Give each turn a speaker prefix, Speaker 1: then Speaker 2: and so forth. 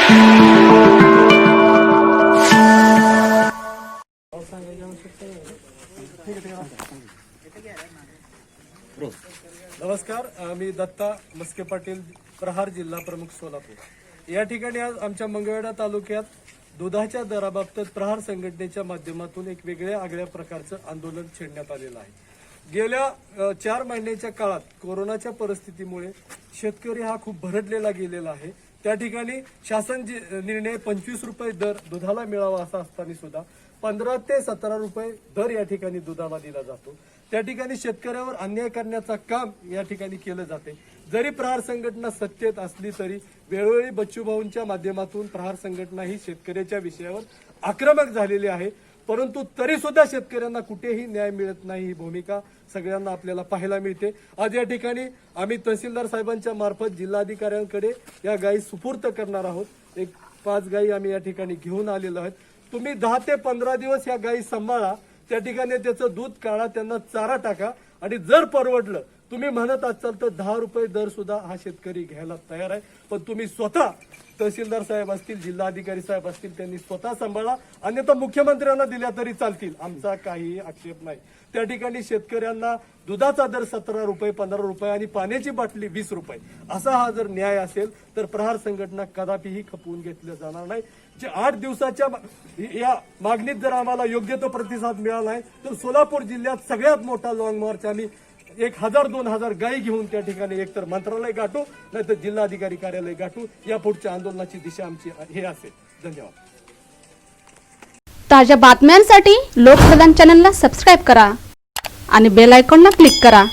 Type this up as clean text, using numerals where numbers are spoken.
Speaker 1: नमस्कार, मी दत्ता मस्के पाटील, प्रहार जिल्हा प्रमुख सोलापूर। या ठिकाणी आज आमच्या मंगळवेढा तालुक्यात दुधाच्या दराबाबत प्रहार संघटनेच्या माध्यमातून एक वेगळ्या आगळ्या प्रकारचं आंदोलन छेडण्यात आलेलं आहे। गेल्या 4 महिन्याच्या काळात कोरोनाच्या परिस्थितीमुळे शेतकरी हा खूप भरडलेला गेलेला आहे। त्या ठिकाणी शासन निर्णय 25 रुपये दर दुधाला मिळावा असा असताना सुद्धा 15 ते 17 रुपये दर या ठिकाणी दुधाला दिला जातो। त्या ठिकाणी शेतकऱ्यावर अन्याय करण्याचं काम या ठिकाणी केलं जाते। जरी प्रहार संघटना सत्तेत असली तरी वेळोवेळी बच्चूभाऊंच्या माध्यमातून प्रहार संघटना ही शेतकऱ्याच्या विषयावर आक्रमक झालेली आहे, परंतु तरी सुद्धा शेतकऱ्यांना कुठेही न्याय मिळत नाही ही भूमिका सगळ्यांना आपल्याला पाहायला मिळते। आज या ठिकाणी आम्ही तहसीलदार साहेबांच्या मार्फत जिल्हाधिकाऱ्यांकडे या गायी सुपूर्द करणार आहोत। एक 5 गायी आम्ही या ठिकाणी घेऊन आलेलो आहोत। तुम्ही 10 ते 15 दिवस या गायी सांभाळा, त्या ठिकाणी त्याचं दूध काढा, त्यांना चारा टाका आणि जर परवडलं तुम्ही म्हणत असाल तर 10 रुपये दर सुद्धा हा शेतकरी घ्यायला तयार आहे। पण तुम्ही स्वतः तहसीलदार साहेब असतील, जिल्हाधिकारी साहेब असतील, त्यांनी स्वतः सांभाळा, अन्यथा मुख्यमंत्र्यांना दिल्या तरी चालतील, आमचा काही आक्षेप नाही। त्या ठिकाणी शेतकऱ्यांना दुधाचा दर 17 रुपये 15 रुपये आणि पाण्याची बाटली 20 रुपये असा हा जर न्याय असेल तर प्रहार संघटना कदापिही खपवून घेतलं जाणार नाही। जे 8 दिवसाच्या या मागणीत जर आम्हाला योग्य तो प्रतिसाद मिळाला नाही तर सोलापूर जिल्ह्यात सगळ्यात मोठा लॉंग मार्च आम्ही 1000-2000 गायी घेऊन त्या ठिकाणी एकतर मंत्रालय गाठू नाहीतर जिल्हाधिकारी कार्यालय गाठू। या पुढच्या आंदोलनाची दिशा आमची हे असेल। धन्यवाद।
Speaker 2: ताज्या बातम्यांसाठी लोकप्रधान चॅनलला सबस्क्राईब करा आणि बेल आयकॉनला क्लिक करा।